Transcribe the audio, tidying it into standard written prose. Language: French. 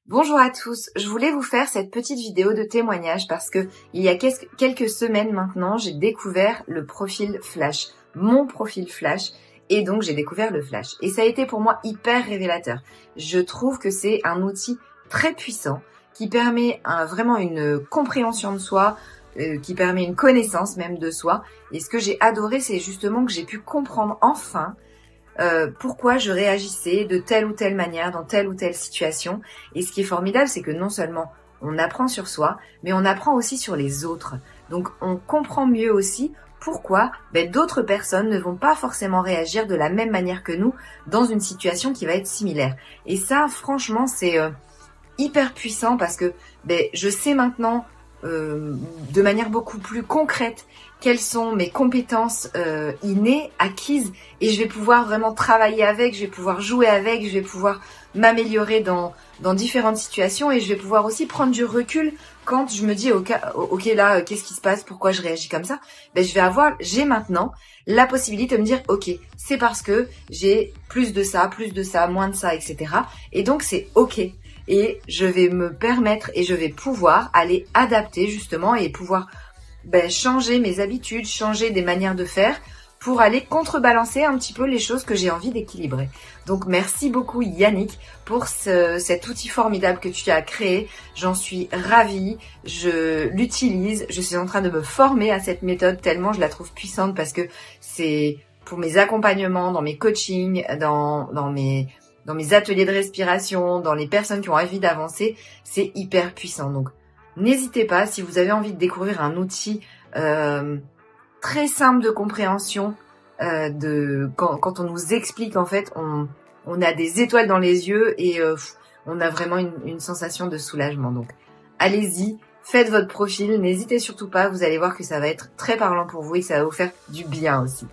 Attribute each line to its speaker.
Speaker 1: Bonjour à tous, je voulais vous faire cette petite vidéo de témoignage parce que il y a quelques semaines maintenant, j'ai découvert le profil Flash, mon profil Flash, et donc j'ai découvert le Flash. Et ça a été pour moi hyper révélateur. Je trouve que c'est un outil très puissant qui permet vraiment une compréhension de soi, qui permet une connaissance même de soi. Et ce que j'ai adoré, c'est justement que j'ai pu comprendre enfin pourquoi je réagissais de telle ou telle manière dans telle ou telle situation. Et ce qui est formidable, c'est que non seulement on apprend sur soi, mais on apprend aussi sur les autres. Donc on comprend mieux aussi pourquoi d'autres personnes ne vont pas forcément réagir de la même manière que nous dans une situation qui va être similaire. Et ça, franchement, c'est hyper puissant parce que je sais maintenant de manière beaucoup plus concrète quelles sont mes compétences innées, acquises, et je vais pouvoir vraiment travailler avec, je vais pouvoir jouer avec, je vais pouvoir m'améliorer dans différentes situations, et je vais pouvoir aussi prendre du recul quand je me dis ok là qu'est-ce qui se passe, pourquoi je réagis comme ça. J'ai maintenant la possibilité de me dire ok, c'est parce que j'ai plus de ça, moins de ça, etc. Et donc c'est ok. Et je vais me permettre et je vais pouvoir aller adapter justement et pouvoir changer mes habitudes, changer des manières de faire pour aller contrebalancer un petit peu les choses que j'ai envie d'équilibrer. Donc merci beaucoup Yannick pour cet outil formidable que tu as créé. J'en suis ravie, je l'utilise, je suis en train de me former à cette méthode tellement je la trouve puissante parce que c'est pour mes accompagnements, dans mes coachings, dans mes ateliers de respiration, dans les personnes qui ont envie d'avancer, c'est hyper puissant. Donc, n'hésitez pas, si vous avez envie de découvrir un outil très simple de compréhension, quand on nous explique, en fait, on a des étoiles dans les yeux et on a vraiment une sensation de soulagement. Donc, allez-y, faites votre profil, n'hésitez surtout pas, vous allez voir que ça va être très parlant pour vous et ça va vous faire du bien aussi.